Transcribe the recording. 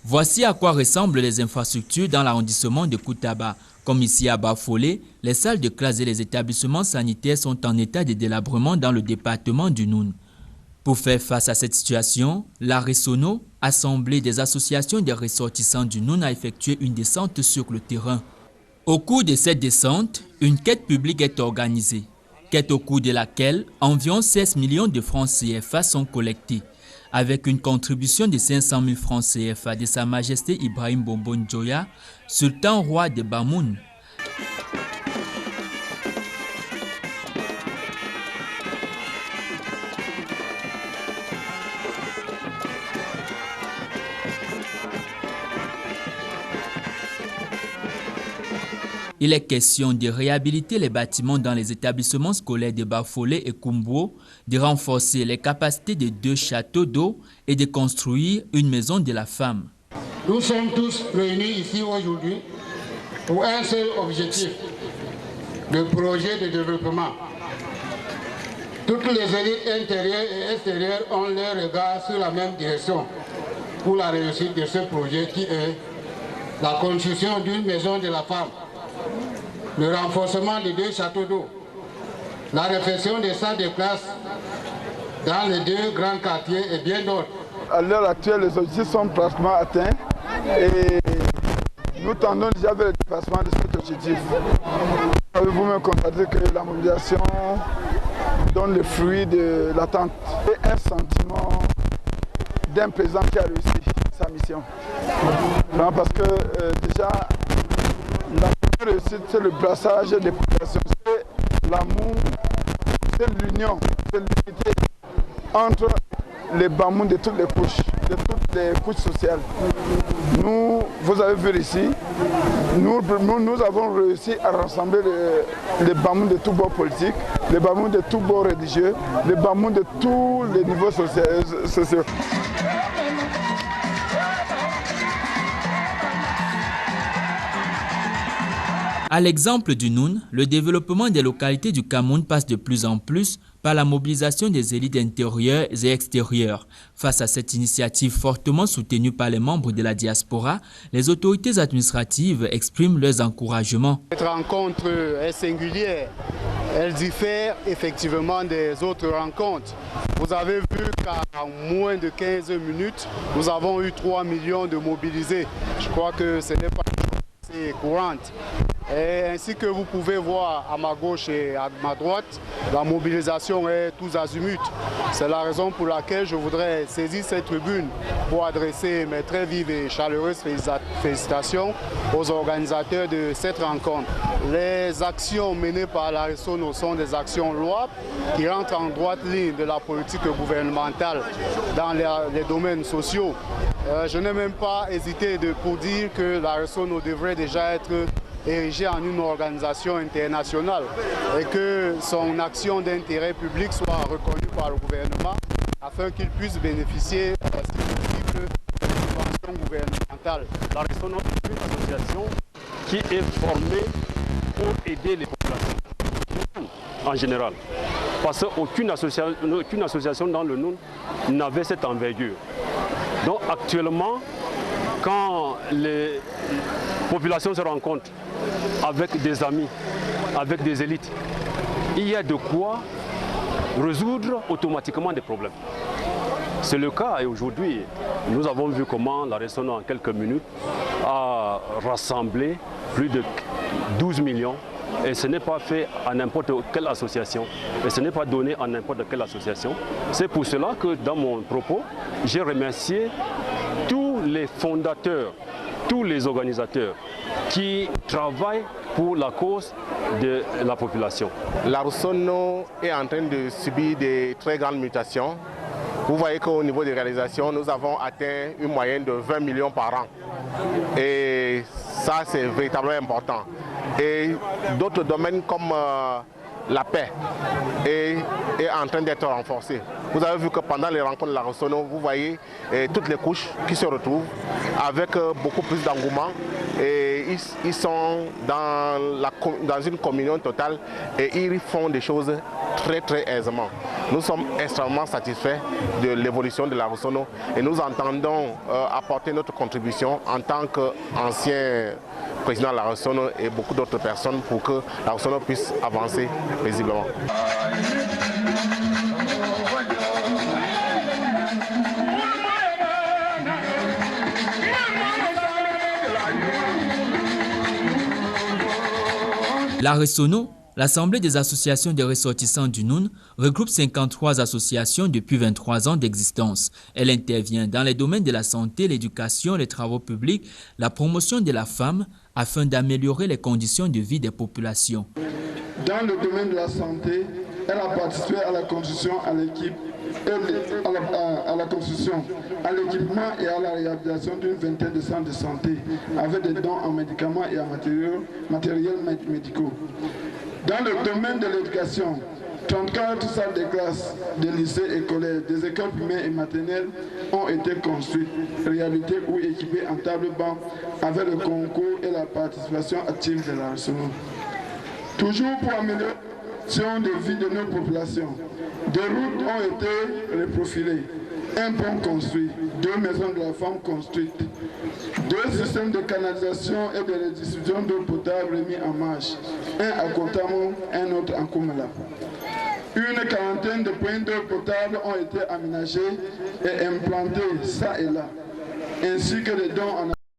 Voici à quoi ressemblent les infrastructures dans l'arrondissement de Koutaba. Comme ici à Bafouélé, les salles de classe et les établissements sanitaires sont en état de délabrement dans le département du Noun. Pour faire face à cette situation, la Resono, assemblée des associations des ressortissants du Noun, a effectué une descente sur le terrain. Au cours de cette descente, une quête publique est organisée. Quête au cours de laquelle environ 16 millions de francs CFA sont collectés, avec une contribution de 500 000 francs CFA de Sa Majesté Ibrahim Bombon Djoya, sultan roi de Bamoun. Il est question de réhabiliter les bâtiments dans les établissements scolaires de Bafouélé et Kumbwo, de renforcer les capacités de 2 châteaux d'eau et de construire une maison de la femme. Nous sommes tous réunis ici aujourd'hui pour un seul objectif, le projet de développement. Toutes les élites intérieures et extérieures ont leur regard sur la même direction pour la réussite de ce projet qui est la construction d'une maison de la femme, le renforcement de 2 châteaux d'eau, la réfection des salles de classe dans les 2 grands quartiers et bien d'autres. À l'heure actuelle, les objectifs sont pratiquement atteints et nous tendons déjà vers le dépassement de cet objectif. Vous-même constatez que la mobilisation donne le fruit de l'attente et un sentiment d'un président qui a réussi sa mission. Parce que déjà, la première réussite, c'est le brassage des populations, c'est l'amour, c'est l'union, c'est l'unité entre les Bamoun de toutes les couches sociales. Vous avez vu ici, nous avons réussi à rassembler les Bamoun de tous bords politiques, les Bamoun de tous bords religieux, les Bamoun de tous les niveaux sociaux. À l'exemple du Noun, le développement des localités du Cameroun passe de plus en plus par la mobilisation des élites intérieures et extérieures. Face à cette initiative fortement soutenue par les membres de la diaspora, les autorités administratives expriment leurs encouragements. Cette rencontre est singulière. Elle diffère effectivement des autres rencontres. Vous avez vu qu'en moins de 15 minutes, nous avons eu 3 millions de mobilisés. Je crois que ce n'est pas assez courante. Et ainsi que vous pouvez voir à ma gauche et à ma droite, la mobilisation est tous azimuts. C'est la raison pour laquelle je voudrais saisir cette tribune pour adresser mes très vives et chaleureuses félicitations aux organisateurs de cette rencontre. Les actions menées par la Resono sont des actions louables qui rentrent en droite ligne de la politique gouvernementale dans les domaines sociaux. Je n'ai même pas hésité pour dire que la Resono devrait déjà être érigée en une organisation internationale et que son action d'intérêt public soit reconnue par le gouvernement afin qu'il puisse bénéficier si possible de subventions gouvernementales. La Resono est une association qui est formée pour aider les populations en général. Parce qu'aucune association dans le Noun n'avait cette envergure. Donc actuellement, quand les populations se rencontrent avec des amis, avec des élites, il y a de quoi résoudre automatiquement des problèmes. C'est le cas et aujourd'hui, nous avons vu comment la Resono en quelques minutes a rassemblé plus de 12 millions et ce n'est pas fait à n'importe quelle association et ce n'est pas donné à n'importe quelle association. C'est pour cela que dans mon propos, j'ai remercié tous les fondateurs, tous les organisateurs qui travaillent pour la cause de la population. La Resono est en train de subir des très grandes mutations. Vous voyez qu'au niveau des réalisations, nous avons atteint une moyenne de 20 millions par an. Et ça, c'est véritablement important. Et d'autres domaines comme la paix est en train d'être renforcée. Vous avez vu que pendant les rencontres de la Resono, vous voyez toutes les couches qui se retrouvent avec beaucoup plus d'engouement. Et ils sont dans une communion totale et ils font des choses très aisément. Nous sommes extrêmement satisfaits de l'évolution de la Roussono et nous entendons apporter notre contribution en tant qu'ancien président de la Roussono et beaucoup d'autres personnes pour que la Roussono puisse avancer paisiblement. La Ressono, l'Assemblée des associations des ressortissants du Noun, regroupe 53 associations depuis 23 ans d'existence. Elle intervient dans les domaines de la santé, l'éducation, les travaux publics, la promotion de la femme, afin d'améliorer les conditions de vie des populations. Dans le domaine de la santé, elle a participé à la construction, à l'équipe, à la construction, à l'équipement et à la réhabilitation d'une vingtaine de centres de santé, avec des dons en médicaments et en matériels médicaux. Dans le domaine de l'éducation, 34 salles de classe, des lycées et collèges, des écoles primaires et maternelles ont été construites, réhabilitées ou équipées en table-banc avec le concours et la participation active de la Ressono. Toujours pour améliorer de vie de nos populations. Des routes ont été reprofilées, un pont construit, 2 maisons de la femme construites, 2 systèmes de canalisation et de redistribution d'eau potable remis en marche, un à Kotamo, un autre en Koumela. Une quarantaine de points d'eau potable ont été aménagés et implantés ça et là, ainsi que des dons en